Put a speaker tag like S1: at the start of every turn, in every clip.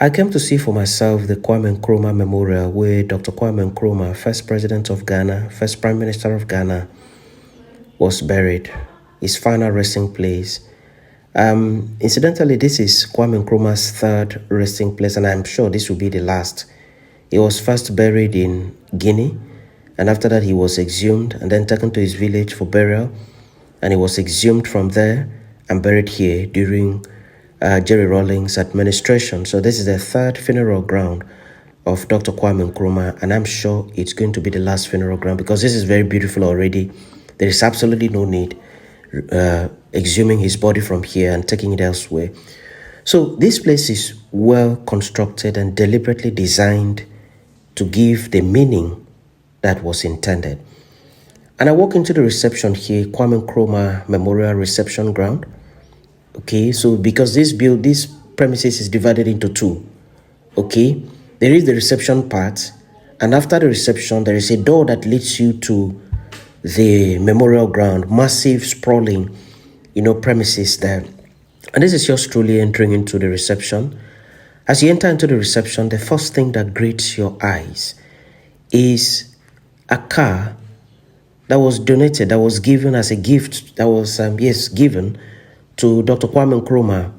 S1: I came to see for myself the Kwame Nkrumah Memorial, where Dr. Kwame Nkrumah, first president of Ghana, first prime minister of Ghana, was buried. His final resting place. Incidentally, this is Kwame Nkrumah's third resting place, and I'm sure this will be the last. He was first buried in Guinea, and after that he was exhumed and then taken to his village for burial, and he was exhumed from there and buried here during Jerry Rawlings' administration. So this is the third funeral ground of Dr. Kwame Nkrumah, and I'm sure it's going to be the last funeral ground because this is very beautiful already. There is absolutely no need exhuming his body from here and taking it elsewhere. So this place is well constructed and deliberately designed to give the meaning that was intended. And I walk into the reception here, Kwame Nkrumah Memorial Reception Ground. Okay, so because this premises is divided into two. Okay, there is the reception part, and after the reception, there is a door that leads you to the memorial ground, massive, sprawling, premises there. And this is just truly entering into the reception. As you enter into the reception, the first thing that greets your eyes is a car that was donated, that was given as a gift, that was, given to Dr. Kwame Nkrumah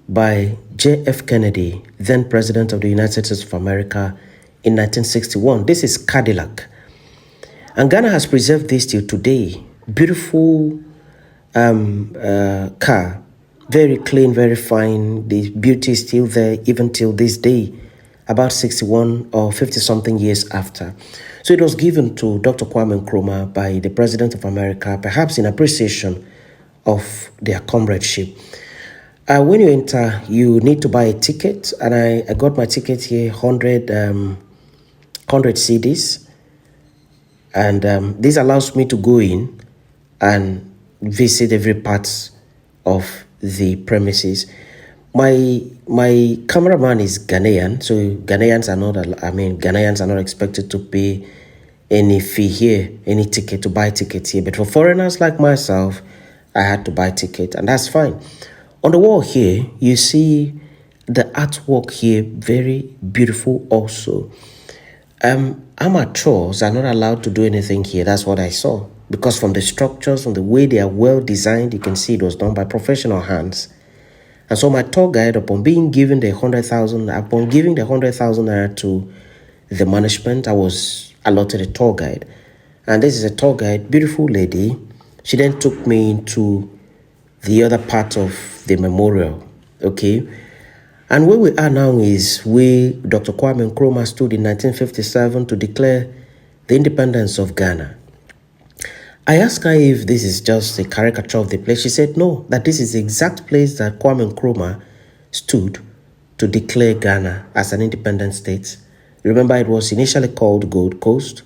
S1: by J.F. Kennedy, then President of the United States of America, in 1961. This is Cadillac. And Ghana has preserved this till today. Beautiful car, very clean, very fine. The beauty is still there even till this day, about 61 or 50-something years after. So it was given to Dr. Kwame Nkrumah by the President of America, perhaps in appreciation of their comradeship. When you enter, you need to buy a ticket, and I got my ticket here, 100 cedis, and this allows me to go in and visit every part of the premises. My cameraman is Ghanaian, so Ghanaians are not expected to pay any fee here, any ticket, to buy tickets here. But for foreigners like myself, I had to buy ticket, and that's fine. On the wall here, you see the artwork here, very beautiful also. Amateurs are not allowed to do anything here. That's what I saw. Because from the structures, from the way they are well designed, you can see it was done by professional hands. And so my tour guide, upon giving the 100,000 naira to the management, I was allotted a tour guide. And this is a tour guide, beautiful lady. She then took me into the other part of the memorial, okay? And where we are now is where Dr. Kwame Nkrumah stood in 1957 to declare the independence of Ghana. I asked her if this is just a caricature of the place. She said no, that this is the exact place that Kwame Nkrumah stood to declare Ghana as an independent state. Remember, it was initially called Gold Coast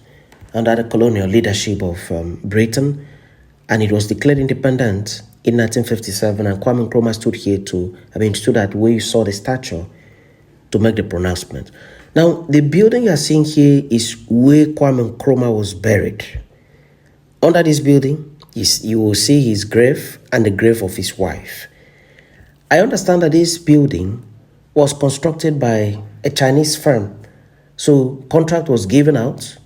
S1: under the colonial leadership of Britain, and it was declared independent in 1957, and Kwame Nkrumah stood at where you saw the statue to make the pronouncement. Now, the building you are seeing here is where Kwame Nkrumah was buried. Under this building, you will see his grave and the grave of his wife. I understand that this building was constructed by a Chinese firm. So contract was given out.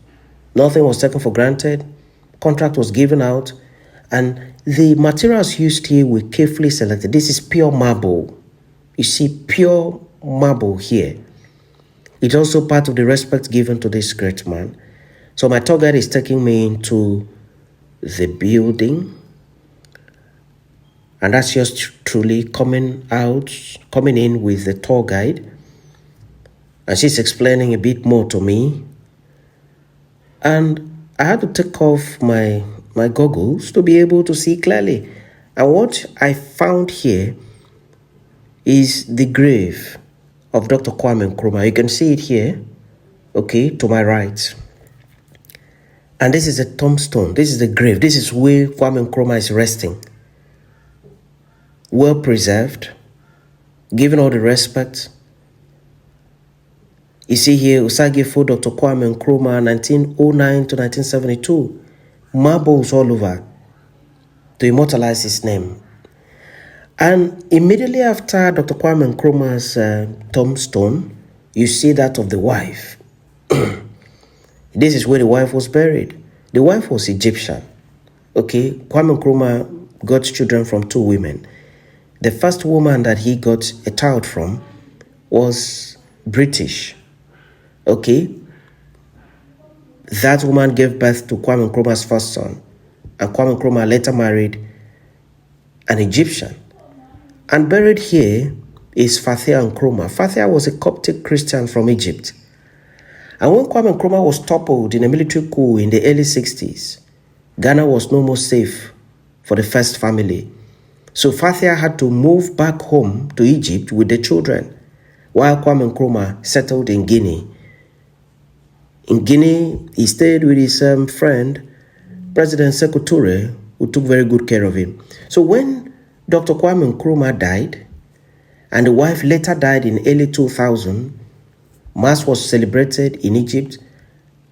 S1: Nothing was taken for granted. Contract was given out. And the materials used here were carefully selected. This is pure marble. You see pure marble here. It's also part of the respect given to this great man. So my tour guide is taking me into the building, and that's just truly coming in with the tour guide, and she's explaining a bit more to me, and I had to take off my goggles to be able to see clearly. And what I found here is the grave of Dr. Kwame Nkrumah. You can see it here, okay, to my right. And this is a tombstone. This is the grave. This is where Kwame Nkrumah is resting. Well preserved, given all the respect. You see here, Osagyefo Dr. Kwame Nkrumah, 1909 to 1972. Marbles all over to immortalize his name. And immediately after Dr. Kwame Nkrumah's tombstone, you see that of the wife. This is where the wife was buried. The wife was Egyptian. Okay, Kwame Nkrumah got children from two women. The first woman that he got a child from was British. Okay, that woman gave birth to Kwame Nkrumah's first son, and Kwame Nkrumah later married an Egyptian. And buried here is Fathia Nkrumah. Fathia was a Coptic Christian from Egypt. And when Kwame Nkrumah was toppled in a military coup in the early 60s, Ghana was no more safe for the first family. So Fathia had to move back home to Egypt with the children, while Kwame Nkrumah settled in Guinea. In Guinea, he stayed with his friend, President Sekou Toure, who took very good care of him. So when Dr. Kwame Nkrumah died, and the wife later died in early 2000, Mass was celebrated in Egypt,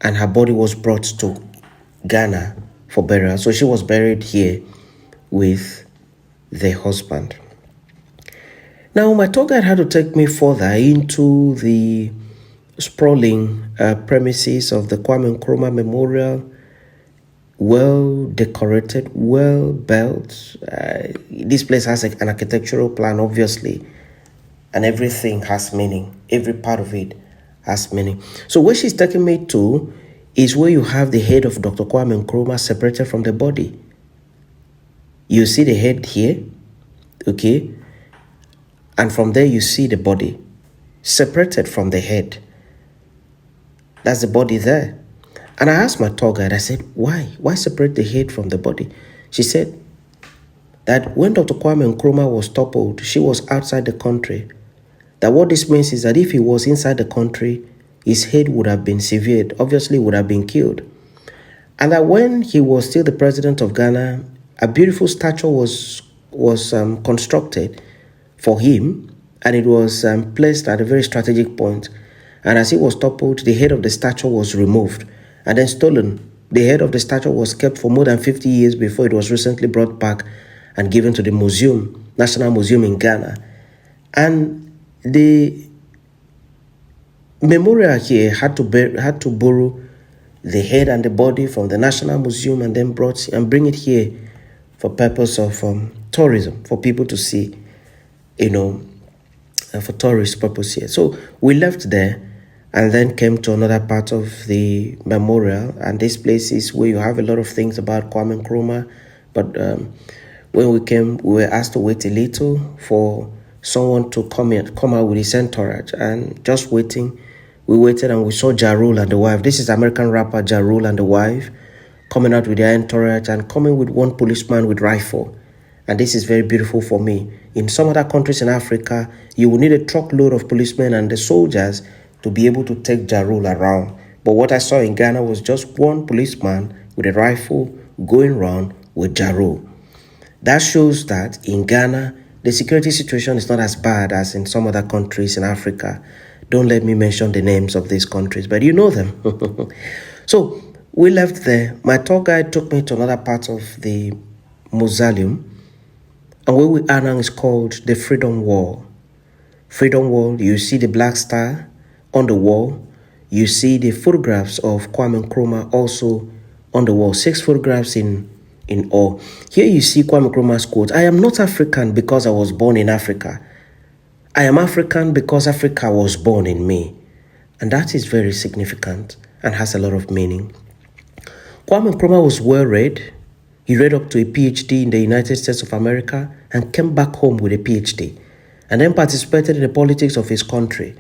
S1: and her body was brought to Ghana for burial. So she was buried here with the husband. Now, my tour guide had to take me further into the sprawling premises of the Kwame Nkrumah Memorial, well decorated, well built. This place has an architectural plan, obviously, and everything has meaning. Every part of it has meaning. So where she's taking me to is where you have the head of Dr. Kwame Nkrumah separated from the body. You see the head here, okay? And from there you see the body separated from the head. That's the body there. And I asked my tour guide, I said, why? Why separate the head from the body? She said that when Dr. Kwame Nkrumah was toppled, she was outside the country. That what this means is that if he was inside the country, his head would have been severed, obviously would have been killed. And that when he was still the president of Ghana, a beautiful statue was constructed for him, and it was placed at a very strategic point. And as he was toppled, the head of the statue was removed and then stolen. The head of the statue was kept for more than 50 years before it was recently brought back and given to the museum, National Museum in Ghana. And the memorial here had to borrow the head and the body from the National Museum and then bring it here for purpose of tourism, for people to see, for tourist purpose here. So we left there and then came to another part of the memorial, and this place is where you have a lot of things about Kwame Nkrumah. But when we came, we were asked to wait a little for someone to come out with his entourage, and just waiting, we waited and we saw Ja Rule and the wife. This is American rapper Ja Rule and the wife coming out with their entourage and coming with one policeman with rifle. And this is very beautiful for me. In some other countries in Africa, you will need a truckload of policemen and the soldiers to be able to take Ja Rule around. But what I saw in Ghana was just one policeman with a rifle going around with Ja Rule. That shows that in Ghana, the security situation is not as bad as in some other countries in Africa. Don't let me mention the names of these countries, but you know them. So we left there. My tour guide took me to another part of the mausoleum, and where we are now is called the Freedom Wall. Freedom Wall, you see the black star on the wall. You see the photographs of Kwame Nkrumah also on the wall. 6 photographs in all. Here you see Kwame Nkrumah's quote, "I am not African because I was born in Africa. I am African because Africa was born in me." And that is very significant and has a lot of meaning. Kwame Nkrumah was well read. He read up to a PhD in the United States of America and came back home with a PhD, and then participated in the politics of his country,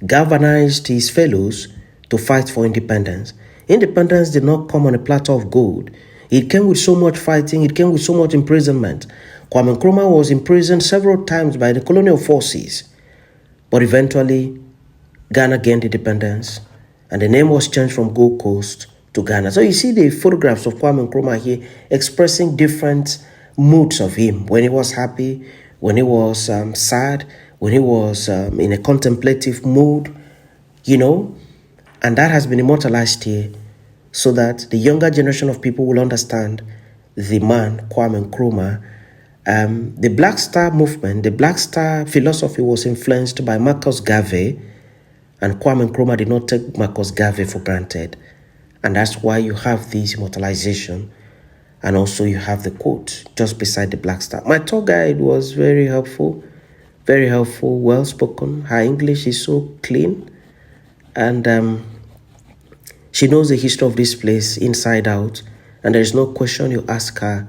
S1: galvanized his fellows to fight for independence. Independence did not come on a platter of gold. It came with so much fighting. It came with so much imprisonment. Kwame Nkrumah was imprisoned several times by the colonial forces, but eventually Ghana gained independence, and the name was changed from Gold Coast to Ghana. So you see the photographs of Kwame Nkrumah here expressing different moods of him, when he was happy, when he was sad, when he was in a contemplative mood, and that has been immortalized here so that the younger generation of people will understand the man, Kwame Nkrumah, The Black Star movement, the Black Star philosophy was influenced by Marcus Garvey, and Kwame Nkrumah did not take Marcus Garvey for granted. And that's why you have this immortalization, and also you have the quote just beside the Black Star. My tour guide was very helpful, well-spoken. Her English is so clean, and she knows the history of this place inside out, and there is no question you ask her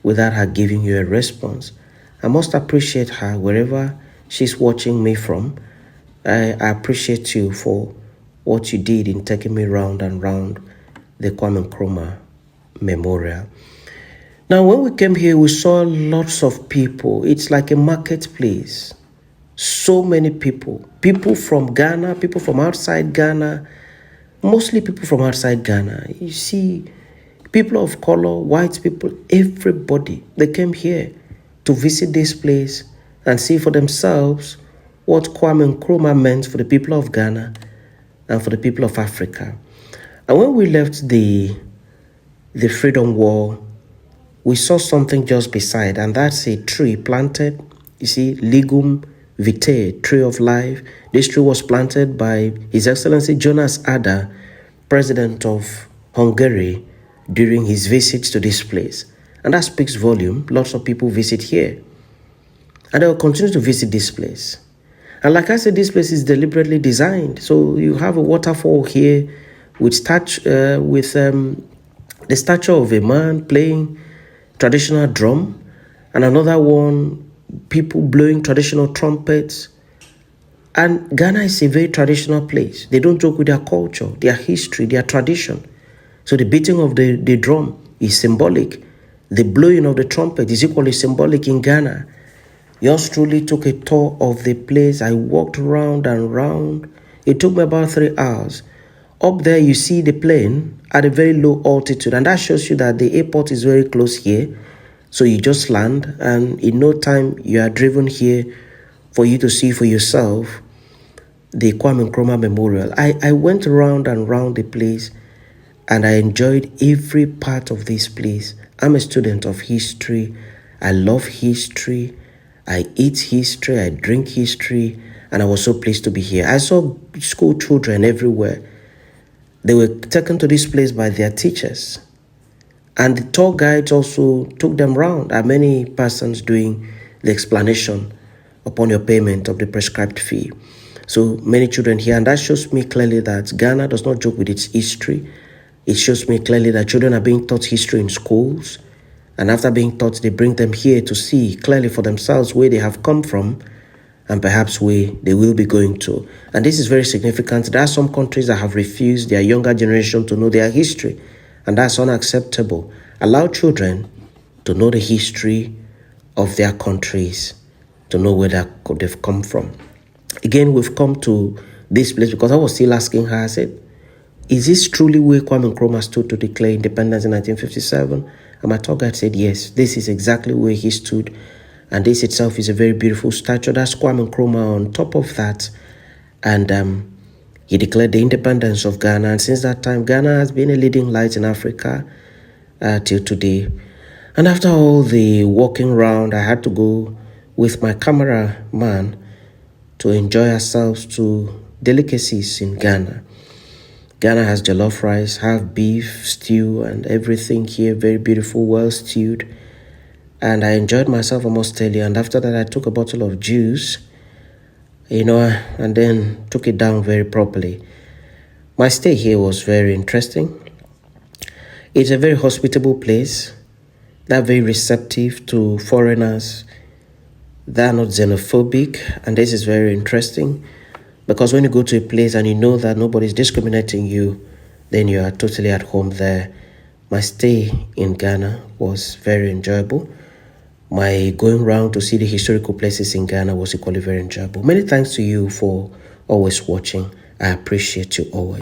S1: without her giving you a response. I must appreciate her wherever she's watching me from. I appreciate you for what you did in taking me round and round the Kwame Nkrumah Memorial. Now, when we came here, we saw lots of people. It's like a marketplace. So many people. People from Ghana, people from outside Ghana, mostly people from outside Ghana. You see, people of color, white people, everybody, they came here to visit this place and see for themselves what Kwame Nkrumah meant for the people of Ghana and for the people of Africa. And when we left the Freedom Wall, we saw something just beside, and that's a tree planted. You see, Ligum Vitae, tree of life. This tree was planted by His Excellency Jonas Ada, President of Hungary, during his visits to this place. And that speaks volume. Lots of people visit here. And they will continue to visit this place. And like I said, this place is deliberately designed. So you have a waterfall here with the statue of a man playing traditional drum, and another one, people blowing traditional trumpets. And Ghana is a very traditional place. They don't joke with their culture, their history, their tradition. So the beating of the drum is symbolic. The blowing of the trumpet is equally symbolic in Ghana. Yours truly took a tour of the place. I walked round and round. It took me about 3 hours. Up there, you see the plane at a very low altitude, and that shows you that the airport is very close here. So you just land, and in no time, you are driven here for you to see for yourself the Kwame Nkrumah Memorial. I went round and round the place, and I enjoyed every part of this place. I'm a student of history. I love history. I eat history. I drink history. And I was so pleased to be here. I saw school children everywhere. They were taken to this place by their teachers. And the tour guides also took them round. There are many persons doing the explanation upon your payment of the prescribed fee. So many children here. And that shows me clearly that Ghana does not joke with its history. It shows me clearly that children are being taught history in schools. And after being taught, they bring them here to see clearly for themselves where they have come from and perhaps where they will be going to. And this is very significant. There are some countries that have refused their younger generation to know their history, and that's unacceptable. Allow children to know the history of their countries, to know where they've come from. Again, we've come to this place because I was still asking her, I said, is this truly where Kwame Nkrumah stood to declare independence in 1957? And my tour guide said, yes, this is exactly where he stood. And this itself is a very beautiful statue. That's Kwame Nkrumah on top of that. And he declared the independence of Ghana. And since that time, Ghana has been a leading light in Africa till today. And after all the walking around, I had to go with my cameraman to enjoy ourselves to delicacies in Ghana. Ghana has jollof rice, have beef, stew, and everything here. Very beautiful, well stewed. And I enjoyed myself, I must tell you. And after that, I took a bottle of juice, and then took it down very properly. My stay here was very interesting. It's a very hospitable place. They're very receptive to foreigners. They're not xenophobic. And this is very interesting. Because when you go to a place and you know that nobody's discriminating you, then you are totally at home there. My stay in Ghana was very enjoyable. My going around to see the historical places in Ghana was equally very enjoyable. Many thanks to you for always watching. I appreciate you always.